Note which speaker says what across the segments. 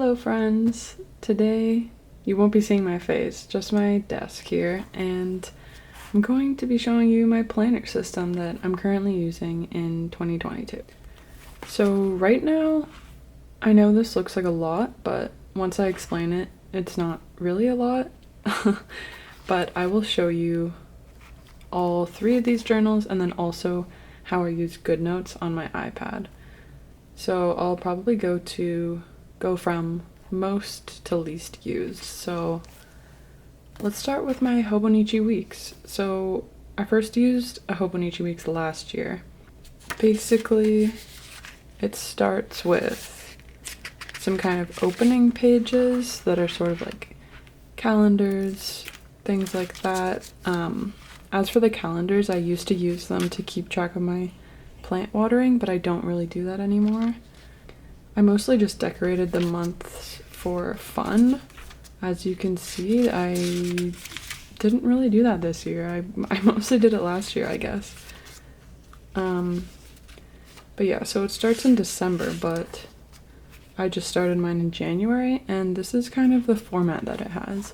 Speaker 1: Hello friends! Today you won't be seeing my face, just my desk here, and I'm going to be showing you my planner system that I'm currently using in 2022. So right now, I know this looks like a lot, but once I explain it, it's not really a lot. But I will show you all three of these journals and then also how I use GoodNotes on my iPad. So I'll probably go from most to least used. So let's start with my Hobonichi weeks. So I first used a Hobonichi weeks last year. Basically, it starts with some kind of opening pages that are sort of like calendars, things like that. As for the calendars, I used to use them to keep track of my plant watering, but I don't really do that anymore. I mostly just decorated the months for fun. As you can see, I didn't really do that this year. I mostly did it last year, I guess. But yeah, so it starts in December, but I just started mine in January, and this is kind of the format that it has.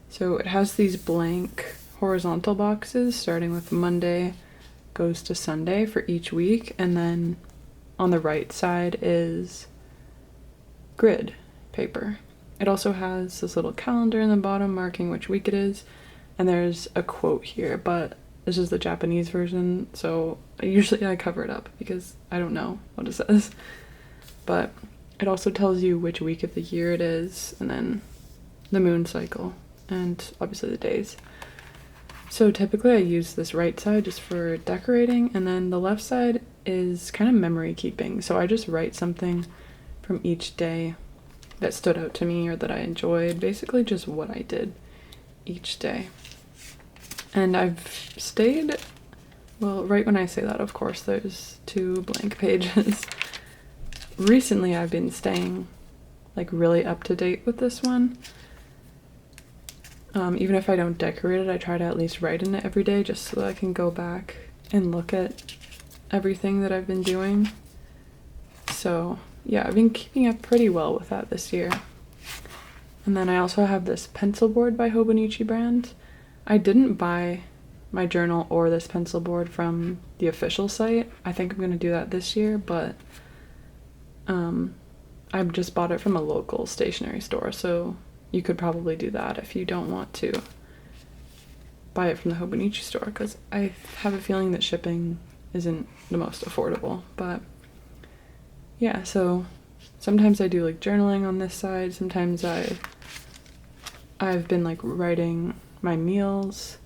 Speaker 1: So it has these blank horizontal boxes starting with Monday goes to Sunday for each week, and then on the right side is grid paper. It also has this little calendar in the bottom marking which week it is, and there's a quote here, but this is the Japanese version, so usually I cover it up because I don't know what it says. But it also tells you which week of the year it is, and then the moon cycle, and obviously the days. So typically I use this right side just for decorating, and then the left side is kind of memory keeping. So I just write something from each day that stood out to me or that I enjoyed, basically just what I did each day. And I've stayed, well, right when I say that, of course, there's 2 blank pages. Recently I've been staying like really up to date with this one. Even if I don't decorate it, I try to at least write in it every day just so that I can go back and look at everything that I've been doing. So yeah, I've been keeping up pretty well with that this year. And then I also have this pencil board by Hobonichi brand. I didn't buy my journal or this pencil board from the official site. I think I'm gonna do that this year, but I just bought it from a local stationery store, so you could probably do that if you don't want to buy it from the Hobonichi store, because I have a feeling that shipping isn't the most affordable. But yeah, so sometimes I do like journaling on this side, sometimes I've been like writing my meals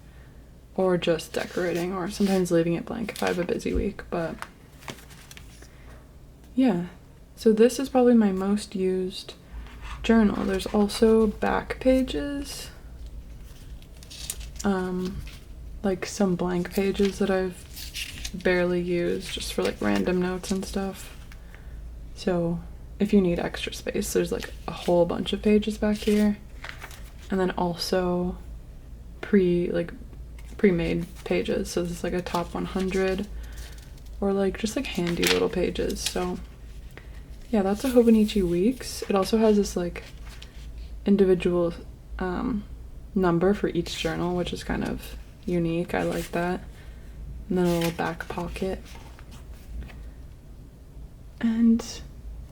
Speaker 1: or just decorating, or sometimes leaving it blank if I have a busy week. But yeah, so this is probably my most used journal. There's also back pages, like some blank pages that I've barely used just for like random notes and stuff. So if you need extra space, there's like a whole bunch of pages back here, and then also pre-made pages. So this is like a top 100 or like just like handy little pages. So yeah, that's a Hobonichi weeks. It also has this like individual number for each journal, which is kind of unique. I like that. And then a little back pocket. And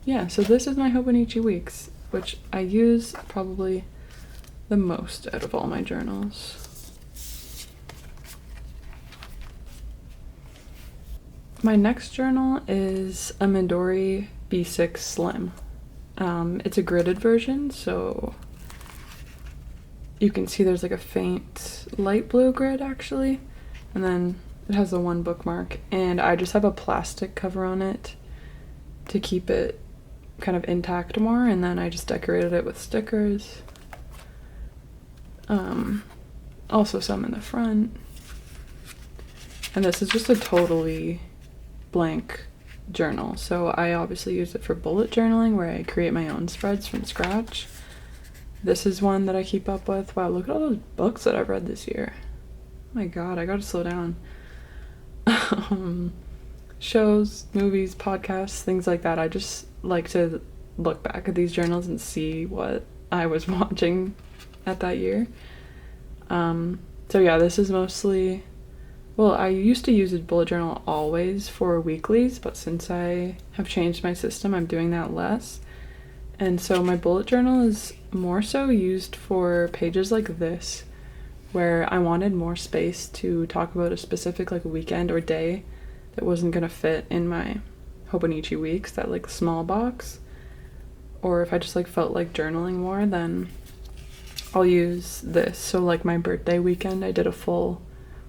Speaker 1: yeah, so this is my Hobonichi weeks, which I use probably the most out of all my journals. My next journal is a Midori B6 Slim. It's a gridded version, so you can see there's like a faint light blue grid actually, and then it has the one bookmark, and I just have a plastic cover on it to keep it kind of intact more, and then I just decorated it with stickers. Also some in the front, and this is just a totally blank journal. So I obviously use it for bullet journaling, where I create my own spreads from scratch. This is one that I keep up with. Wow, look at all those books that I've read this year. Oh my god, I gotta slow down. Shows, movies, podcasts, things like that. I just like to look back at these journals and see what I was watching at that year. So yeah, this is mostly, well, I used to use a bullet journal always for weeklies, but since I have changed my system, I'm doing that less. And so my bullet journal is more so used for pages like this, where I wanted more space to talk about a specific like weekend or day that wasn't gonna fit in my Hobonichi weeks, that like small box. Or if I just like felt like journaling more, then I'll use this. So like my birthday weekend, I did a full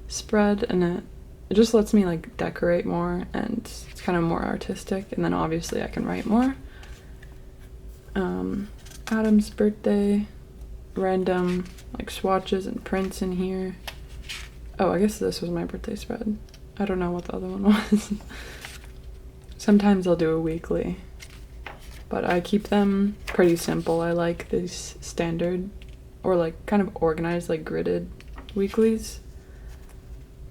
Speaker 1: spread, and it just lets me like decorate more, and it's kind of more artistic, and then obviously I can write more. Adam's birthday, random like swatches and prints in here. Oh, I guess this was my birthday spread. I don't know what the other one was. Sometimes I'll do a weekly, but I keep them pretty simple. I like these standard or like kind of organized, like gridded weeklies.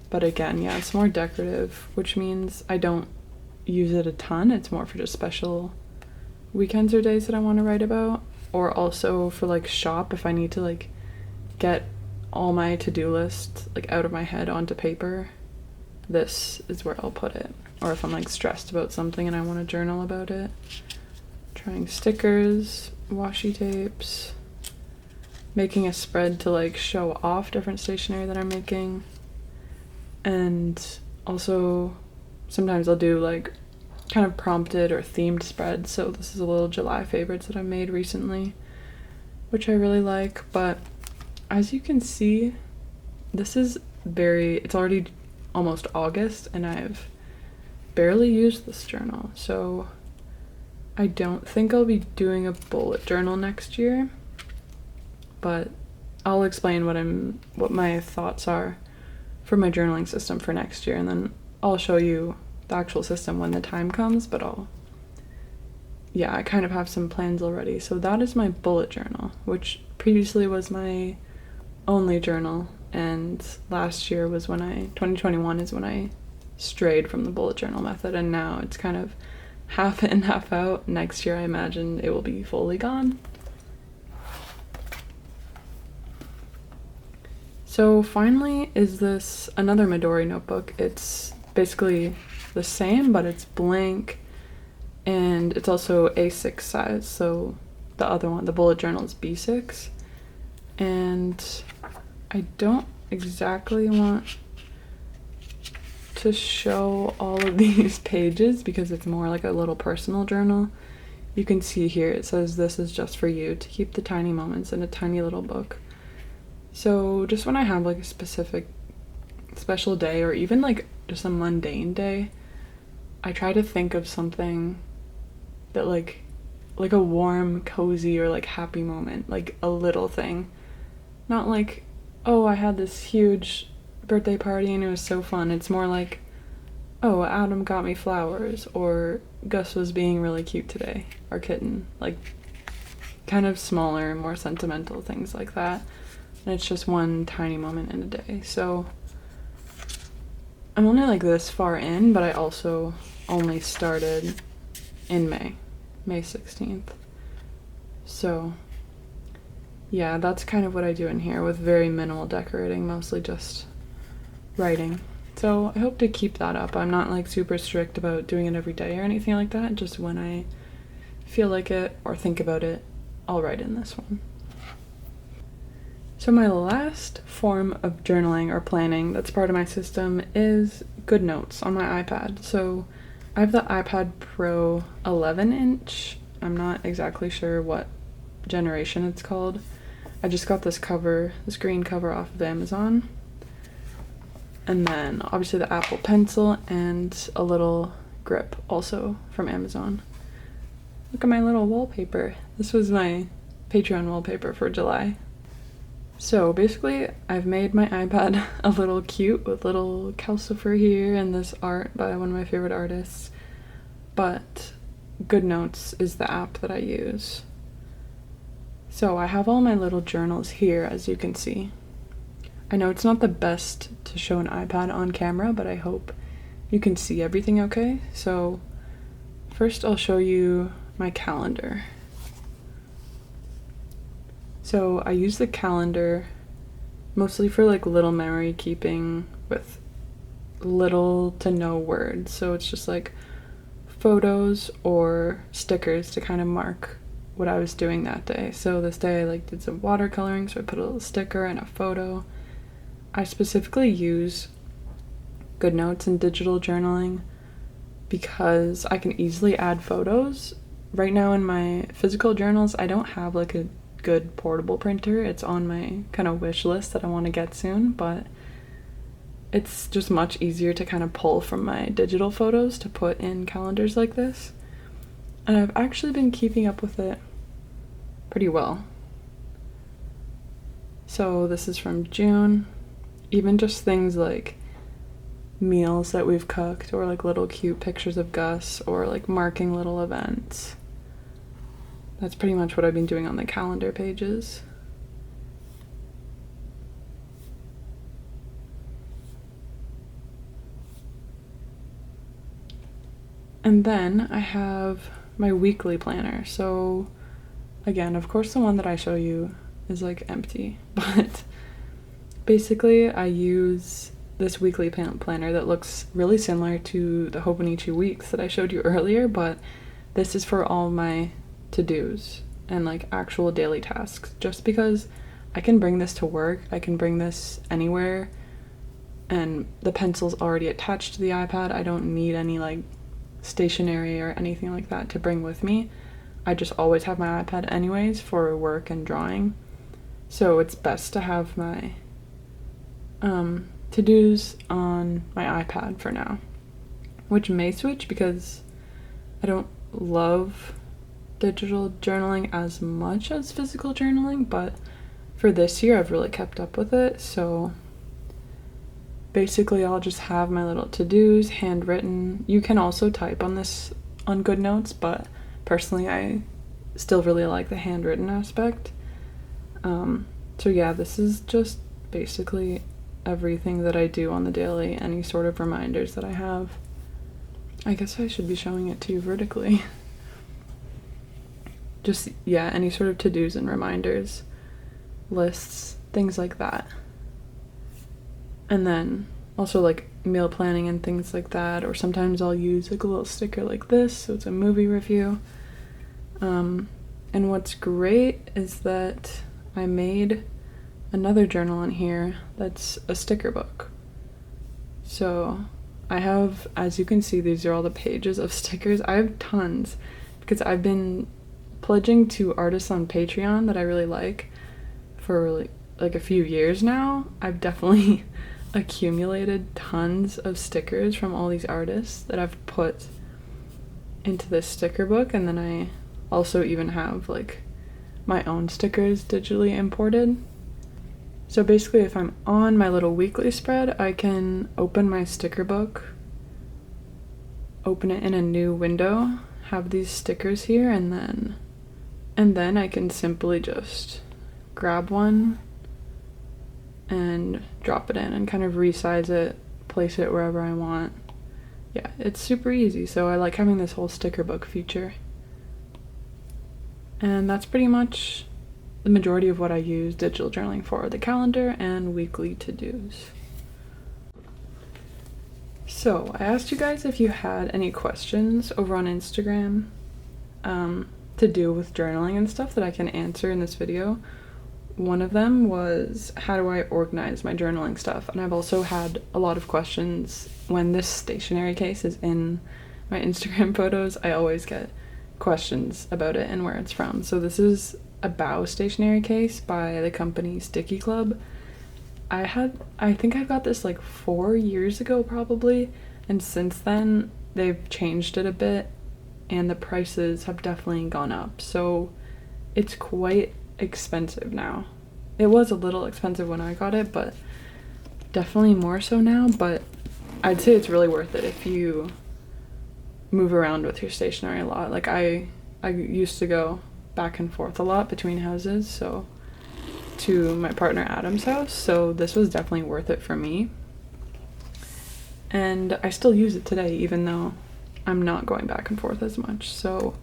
Speaker 1: But again, yeah, it's more decorative, which means I don't use it a ton. It's more for just special weekends or days that I want to write about, or also for like shop if I need to like get all my to-do list like out of my head onto paper. This is where I'll put it. Or if I'm like stressed about something and I want to journal about it. Trying stickers, washi tapes, making a spread to like show off different stationery that I'm making. And also sometimes I'll do like kind of prompted or themed spreads. So this is a little July favorites that I made recently, which I really like. But as you can see, this is it's already almost August and I've barely used this journal. So I don't think I'll be doing a bullet journal next year, but I'll explain what my thoughts are for my journaling system for next year, and then I'll show you the actual system when the time comes. But I kind of have some plans already. So that is my bullet journal, which previously was my only journal, and last year was 2021 is when I strayed from the bullet journal method, and now it's kind of half in, half out. Next year I imagine it will be fully gone. So finally is this another Midori notebook. It's basically the same, but it's blank, and it's also A6 size. So the other one, the bullet journal, is B6, and I don't exactly want to show all of these pages because it's more like a little personal journal. You can see here it says this is just for you, to keep the tiny moments in a tiny little book. So just when I have like a specific special day, or even like just a mundane day, I try to think of something that like a warm, cozy, or like happy moment, like a little thing. Not like, oh, I had this huge birthday party and it was so fun. It's more like, oh, Adam got me flowers, or Gus was being really cute today, our kitten. Like kind of smaller, more sentimental things like that. And it's just one tiny moment in a day. So I'm only like this far in, but I also only started in May 16th. So yeah, that's kind of what I do in here, with very minimal decorating, mostly just writing. So I hope to keep that up. I'm not like super strict about doing it every day or anything like that. Just when I feel like it or think about it, I'll write in this one. So my last form of journaling or planning that's part of my system is GoodNotes on my iPad. So I have the iPad Pro 11-inch. I'm not exactly sure what generation it's called. I just got this green cover off of Amazon. And then obviously the Apple Pencil and a little grip also from Amazon. Look at my little wallpaper. This was my Patreon wallpaper for July. So basically I've made my iPad a little cute with little calcifer here and this art by one of my favorite artists. But GoodNotes is the app that I use. So I have all my little journals here, as you can see. I know it's not the best to show an iPad on camera, but I hope you can see everything okay. So first I'll show you my calendar. So I use the calendar mostly for like little memory keeping with little to no words. So it's just like photos or stickers to kind of mark what I was doing that day. So this day I like did some watercoloring, so I put a little sticker and a photo. I specifically use GoodNotes and digital journaling because I can easily add photos. Right now in my physical journals, I don't have like a good portable printer. It's on my kind of wish list that I want to get soon, but it's just much easier to kind of pull from my digital photos to put in calendars like this. And I've actually been keeping up with it pretty well. So this is from June. Even just things like meals that we've cooked, or like little cute pictures of Gus, or like marking little events. That's pretty much what I've been doing on the calendar pages. And then I have my weekly planner. So again, of course the one that I show you is like empty, but basically I use this weekly planner that looks really similar to the Hobonichi weeks that I showed you earlier, but this is for all my to-dos and like actual daily tasks, just because I can bring this to work, I can bring this anywhere, and the pencil's already attached to the iPad. I don't need any like stationery or anything like that to bring with me. I just always have my iPad anyways for work and drawing, so it's best to have my to-dos on my iPad for now, which may switch because I don't love digital journaling as much as physical journaling, but for this year I've really kept up with it. So basically I'll just have my little to-dos handwritten. You can also type on this on GoodNotes, but personally I still really like the handwritten aspect. So yeah, this is just basically everything that I do on the daily, any sort of reminders that I have. I guess I should be showing it to you vertically. Just, yeah, any sort of to-dos and reminders, lists, things like that. And then also like meal planning and things like that, or sometimes I'll use like a little sticker like this, so it's a movie review. And what's great is that I made another journal in here that's a sticker book. So I have, as you can see, these are all the pages of stickers. I have tons because I've been pledging to artists on Patreon that I really like for like a few years now. I've definitely accumulated tons of stickers from all these artists that I've put into this sticker book, and then I also even have like my own stickers digitally imported. So basically if I'm on my little weekly spread, I can open my sticker book, open it in a new window, have these stickers here, and then I can simply just grab one and drop it in and kind of resize it, place it wherever I want. Yeah, it's super easy, so I like having this whole sticker book feature. And that's pretty much the majority of what I use digital journaling for, the calendar and weekly to-dos. So I asked you guys if you had any questions over on Instagram to do with journaling and stuff that I can answer in this video. One of them was, how do I organize my journaling stuff? And I've also had a lot of questions when this stationery case is in my Instagram photos. I always get questions about it and where it's from. So this is a bow stationery case by the company Sticky Club. I think I got this like 4 years ago probably, and since then they've changed it a bit and the prices have definitely gone up, so it's quite expensive now. It was a little expensive when I got it, but definitely more so now. But I'd say it's really worth it if you move around with your stationery a lot. Like I used to go back and forth a lot between houses, so to my partner Adam's house, so this was definitely worth it for me. And I still use it today, even though I'm not going back and forth as much. So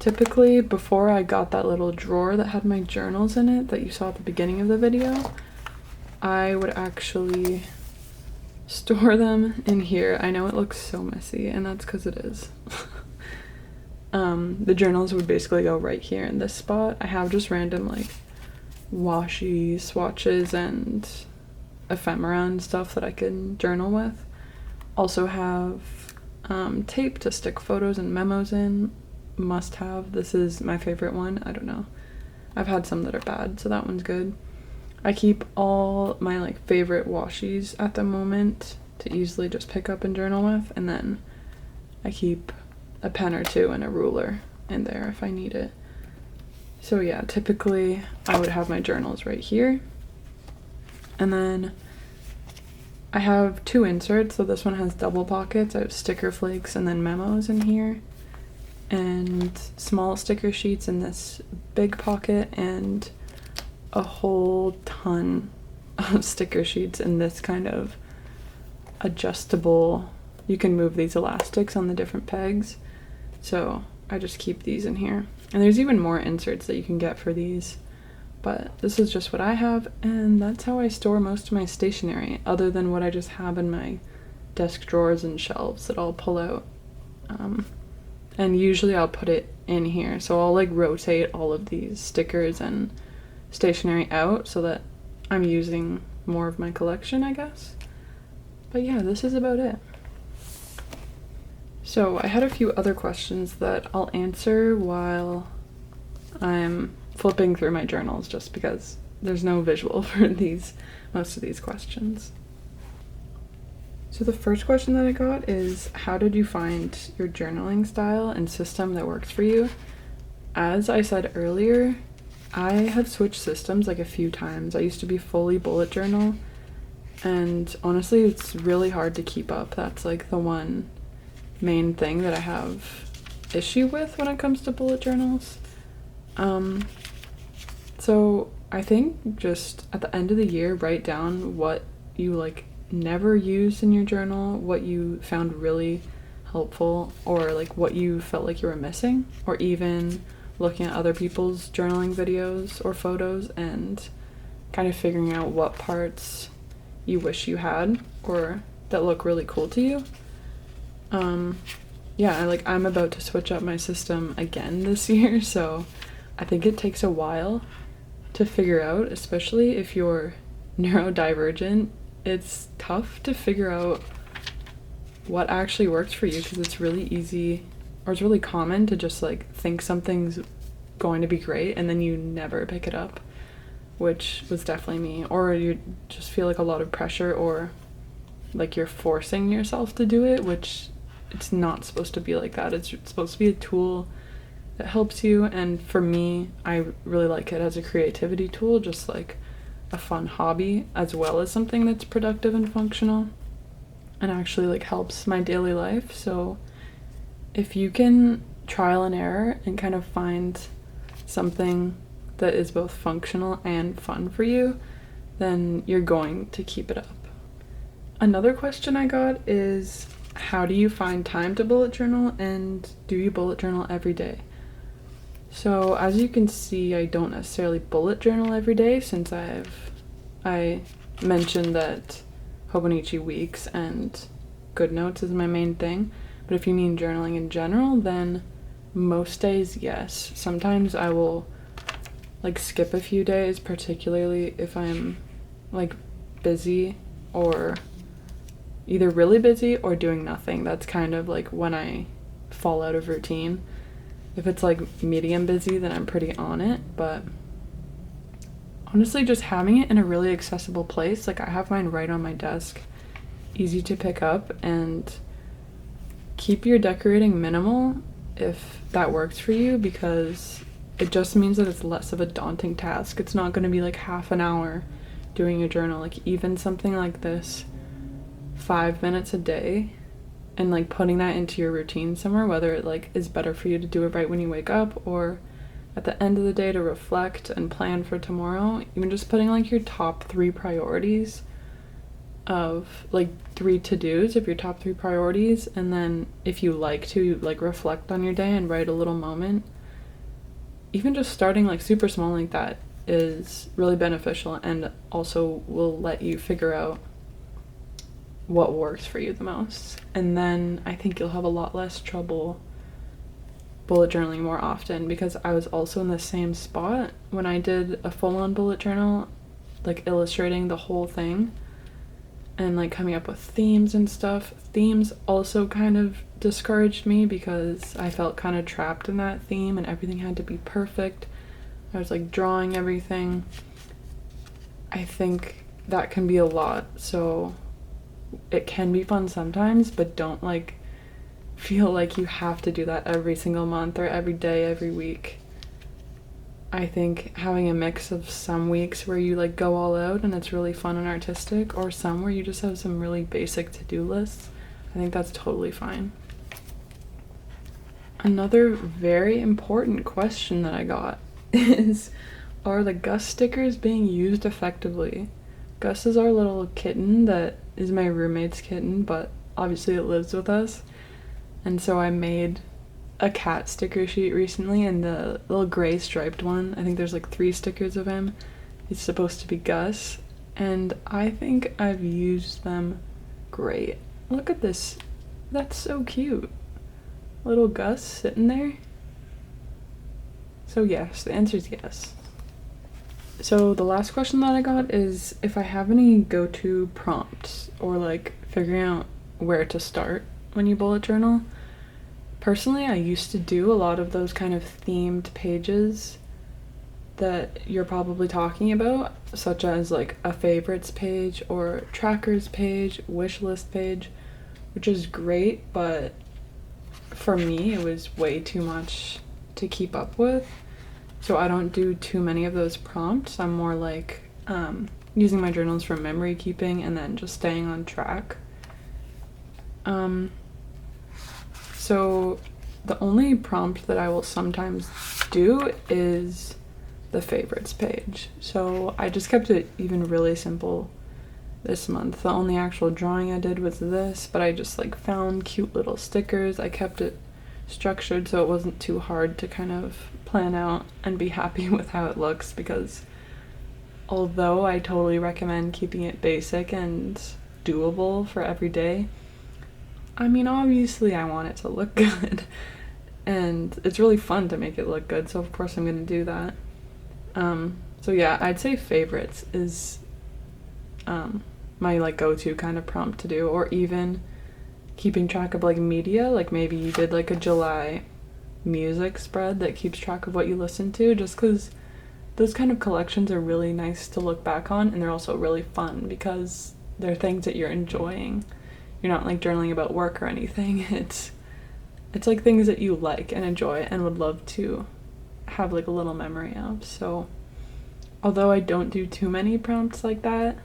Speaker 1: typically before I got that little drawer that had my journals in it that you saw at the beginning of the video, I would actually store them in here. I know it looks so messy, and that's because it is. The journals would basically go right here in this spot. I have just random like washi swatches and ephemera and stuff that I can journal with. Also have tape to stick photos and memos in. Must have. This is my favorite one. I don't know. I've had some that are bad, so that one's good. I keep all my like favorite washies at the moment to easily just pick up and journal with, and then I keep a pen or two and a ruler in there if I need it. So yeah, typically I would have my journals right here. And then I have two inserts, so this one has double pockets. I have sticker flakes and then memos in here, and small sticker sheets in this big pocket, and a whole ton of sticker sheets in this kind of adjustable, you can move these elastics on the different pegs. So I just keep these in here. And there's even more inserts that you can get for these, but this is just what I have, and that's how I store most of my stationery, other than what I just have in my desk drawers and shelves that I'll pull out. And usually I'll put it in here, so I'll like rotate all of these stickers and stationery out so that I'm using more of my collection, I guess. But yeah, this is about it. So I had a few other questions that I'll answer while I'm flipping through my journals, just because there's no visual for most of these questions. So the first question that I got is, how did you find your journaling style and system that works for you? As I said earlier, I have switched systems like a few times. I used to be fully bullet journal, and honestly it's really hard to keep up. That's like the one main thing that I have issue with when it comes to bullet journals. So I think just at the end of the year, write down what you like never used in your journal, what you found really helpful, or like what you felt like you were missing, or even looking at other people's journaling videos or photos and kind of figuring out what parts you wish you had or that look really cool to you. Yeah, I'm about to switch up my system again this year, so I think it takes a while to figure out, especially if you're neurodivergent. It's tough to figure out what actually works for you, because it's really easy, or it's really common to just like think something's going to be great and then you never pick it up, which was definitely me. Or you just feel like a lot of pressure, or like you're forcing yourself to do it, which it's not supposed to be like that. It's supposed to be a tool that helps you, and for me, I really like it as a creativity tool, just like a fun hobby, as well as something that's productive and functional and actually like helps my daily life. So if you can trial and error and kind of find something that is both functional and fun for you, then you're going to keep it up. Another question I got is, how do you find time to bullet journal, and do you bullet journal every day? So as you can see, I don't necessarily bullet journal every day, since I mentioned that Hobonichi weeks and GoodNotes is my main thing. But if you mean journaling in general, then most days, yes. Sometimes I will like skip a few days, particularly if I'm like busy, or either really busy or doing nothing. That's kind of like when I fall out of routine. If it's like medium busy, then I'm pretty on it, but honestly, just having it in a really accessible place, like I have mine right on my desk, easy to pick up, and keep your decorating minimal if that works for you, because it just means that it's less of a daunting task. It's not going to be like half an hour doing a journal. Like even something like this, 5 minutes a day, and like putting that into your routine somewhere, whether it like is better for you to do it right when you wake up or at the end of the day to reflect and plan for tomorrow. Even just putting like your top 3 priorities of like 3 to-dos of your top 3 priorities, and then if you like to like reflect on your day and write a little moment even just starting like super small like that is really beneficial, and also will let you figure out what works for you the most. And then I think you'll have a lot less trouble bullet journaling more often, because I was also in the same spot when I did a full-on bullet journal, like illustrating the whole thing and like coming up with themes and stuff. Themes also kind of discouraged me because I felt kind of trapped in that theme and everything had to be perfect. I was like drawing everything. I think that can be a lot, so it can be fun sometimes, but don't like feel like you have to do that every single month or every day, every week. I think having a mix of some weeks where you like go all out and it's really fun and artistic, or some where you just have some really basic to-do lists, I think that's totally fine. Another very important question that I got is, are the Gus stickers being used effectively? Gus is our little kitten that is my roommate's kitten, but obviously it lives with us. And so I made a cat sticker sheet recently, and the little gray striped one, I think there's like 3 stickers of him. It's supposed to be Gus, and I think I've used them great. Look at this. That's so cute. Little Gus sitting there. So yes, the answer is yes. So the last question that I got is if I have any go-to prompts, or like figuring out where to start when you bullet journal. Personally, I used to do a lot of those kind of themed pages that you're probably talking about, such as like a favorites page or trackers page, wish list page, which is great, but for me it was way too much to keep up with. So I don't do too many of those prompts. I'm more like using my journals for memory keeping and then just staying on track. So the only prompt that I will sometimes do is the favorites page. So I just kept it even really simple this month. The only actual drawing I did was this, but I just like found cute little stickers. I kept it structured so it wasn't too hard to kind of plan out and be happy with how it looks, because although I totally recommend keeping it basic and doable for every day, I mean, obviously I want it to look good, and it's really fun to make it look good, so of course I'm gonna do that. So yeah, I'd say favorites is my like go-to kind of prompt to do, or even keeping track of like media, like maybe you did like a July music spread that keeps track of what you listen to, just because those kind of collections are really nice to look back on, and they're also really fun because they're things that you're enjoying. You're not like journaling about work or anything. It's like things that you like and enjoy and would love to have like a little memory of. So although I don't do too many prompts like that,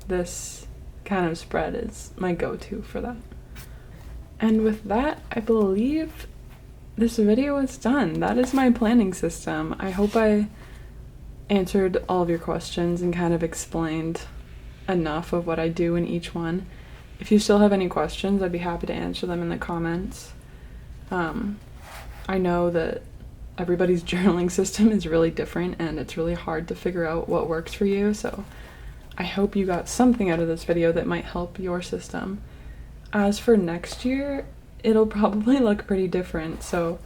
Speaker 1: this kind of spread is my go-to for that. And with that, I believe this video is done. That is my planning system. I hope I answered all of your questions and kind of explained enough of what I do in each one. If you still have any questions, I'd be happy to answer them in the comments. I know that everybody's journaling system is really different and it's really hard to figure out what works for you, so I hope you got something out of this video that might help your system. As for next year, it'll probably look pretty different. So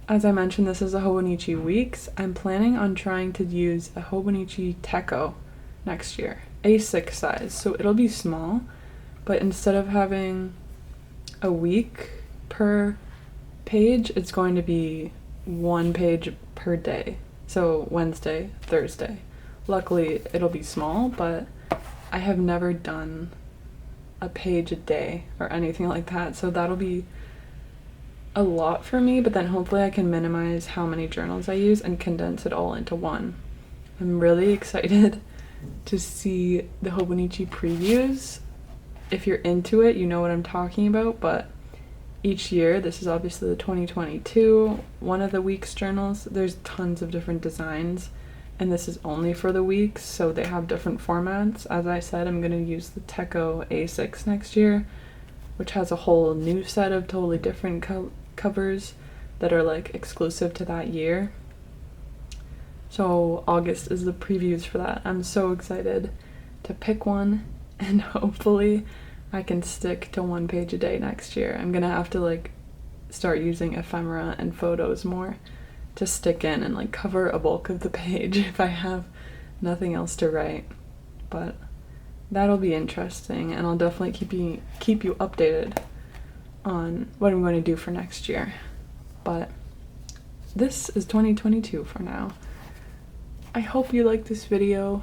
Speaker 1: as I mentioned, this is a Hobonichi Weeks. I'm planning on trying to use a Hobonichi Techo next year, A6 size, so it'll be small. But instead of having a week per page, it's going to be 1 page per day. So Wednesday, Thursday. Luckily, it'll be small, but I have never done a page a day or anything like that. So that'll be a lot for me, but then hopefully I can minimize how many journals I use and condense it all into one. I'm really excited to see the Hobonichi previews. If you're into it, you know what I'm talking about, but each year, this is obviously the 2022, one of the week's journals, there's tons of different designs, and this is only for the weeks, so they have different formats. As I said, I'm going to use the Techo A6 next year, which has a whole new set of totally different covers that are like exclusive to that year. So August is the previews for that. I'm so excited to pick one, and hopefully I can stick to 1 page a day next year. I'm gonna have to like start using ephemera and photos more to stick in and like cover a bulk of the page if I have nothing else to write. But that'll be interesting, and I'll definitely keep you updated on what I'm going to do for next year. But this is 2022 for now. I hope you like this video.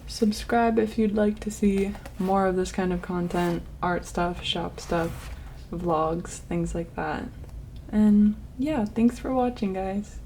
Speaker 1: Subscribe if you'd like to see more of this kind of content, art stuff, shop stuff, vlogs, things like that. And yeah, thanks for watching, guys.